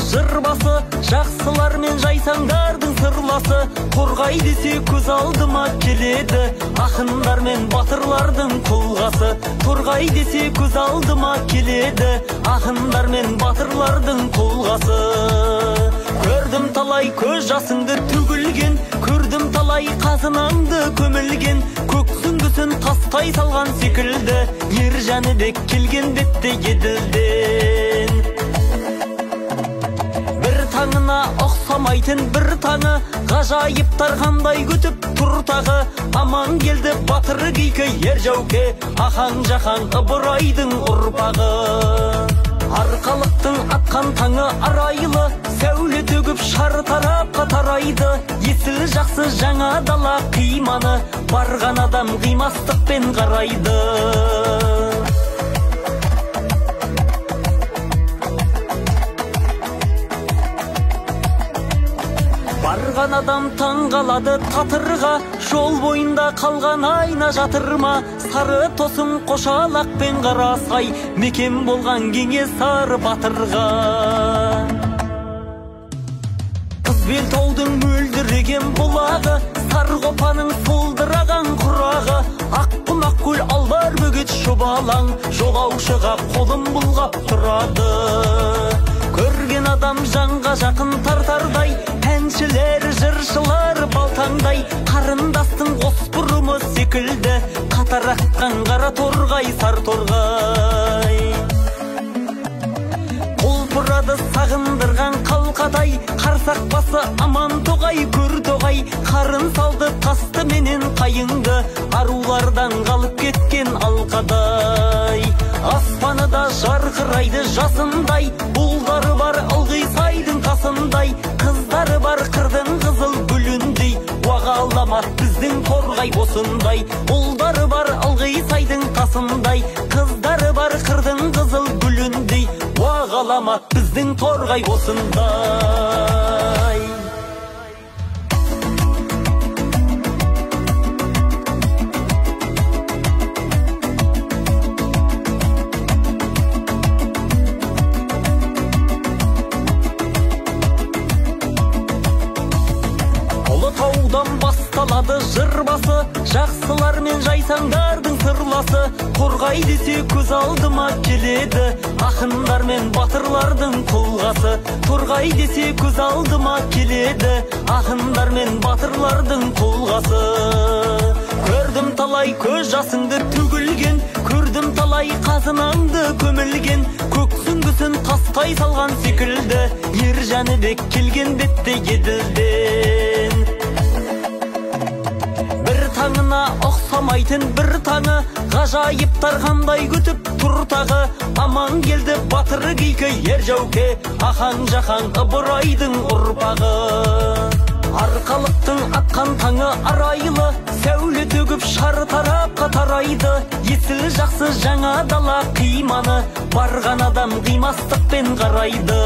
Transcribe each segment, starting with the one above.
жырбасы, жақсылар мен жайсаңдардың сырласы. Қорғай десе көз алдыма келеді, ақындар мен батырлардың тұлғасы. Қорғай десе көз алдыма келеді, ақындар мен батырлардың тұлғасы. Көрдім талай көз жасыңды төгілген, көрдім талай қазынаңды көмілген. Көк сүңгісін тастай салған секілді, ер Жәнібек келген бетте еділден. Бір таңына ұқсамайтын бір таңы, ғажайыптар қандай күтіп тұр тағы. Аман келді батыр кейкі ер жауке, ахаң жақаң Ыбырайдың ұрпағы. Арқалықтың атқан таңы арайлы, сәуле төгіп шар тарапқа тарайды. Есіл жақсы жаңа дала қиманы, барған адам қимастықпен қарайды. Барған адам таңғалады татырға, жол бойында қалған айна жатырма. Сары тосың қошалақпен қарасай, мекен болған Кенесары батырға. Қызбел таудың мөлдіреген бұлағы, Сарғопаның сылдыраған құрағы. Аққұмақ көл албар бөгет шұбалаң, жолаушыға қолын бұлғап тұрады. Көрген адам жанға жақын тартардай, әншілер, жыршылар балтаңдай. Қарындастың оспұрымы секілді, қатар аққан қара торғай, сар торғай. Құлпырады сағындырған қалқадай, қарсақ басы аман тоғай, көр тоғай. Қарын салды тасты менен қайыңды, арулардан қалып кеткен алқадай. Аспаны да жарқырайды жасындай, бұлдары бар ылғи сайдың қасындай. Қыздары бар қырдың қызыл гүліндей, уағаламат біздің торғай осындай. Бұлдары бар ылғи сайдың қасындай, қыздары бар қырдың қызыл гүліндей, уағаламат біздің торғай осындай. Басталады жырбасы, жақсылар мен жайсаңдардың сырласы. Қорғай десе көз алдыма келеді, ақындар мен батырлардың тұлғасы. Қорғай десе көз алдыма келеді, ақындар мен батырлардың тұлғасы. Көрдім талай көз жасыңды төгілген, көрдім талай қазынаңды көмілген. Көк сүңгісін тастай салған секілді, ер Жәнібек келген бетте еділден. Таңына ұқсамайтын бір таңы, ғажайыптар қандай күтіп тұр тағы. Аман келді батыр кейкі ер жауке, ахаң жақаң Ыбырайдың ұрпағы. Арқалықтың атқан таңы арайлы, сәуле төгіп шар тарапқа тарайды. Есіл жақсы жаңа дала қиманы, барған адам қимастықпен қарайды.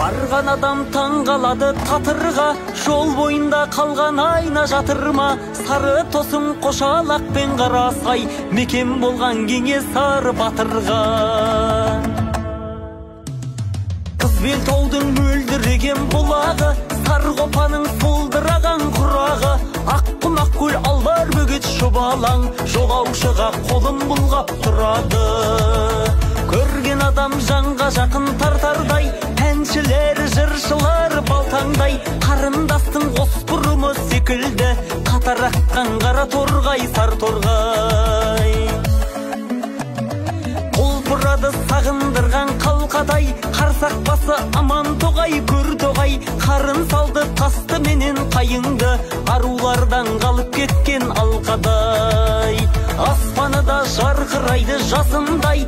Барған адам таңғалады татырға, жол бойында қалған айна жатырма. Сары тосың қошалақпен қарасай, мекен болған Кенесары батырға. Қызбел таудың мөлдіреген бұлағы, Сарғопаның сылдыраған құрағы. Аққұмақ көл албар бөгет шұбалаң, жолаушыға қолын бұлғап тұрады. Көрген адам жанға жақын тартардай, әншілер, жыршылар балтаңдай. Қарындастың оспұрымы секілді, қатар аққан қара торғай, сар торғай. Құлпырады сағындырған қалқадай, қарсақ басы аман тоғай, көр тоғай. Қарын салды тасты менен қайыңды, арулардан қалып кеткен алқадай. Аспаны да жарқырайды жасындай,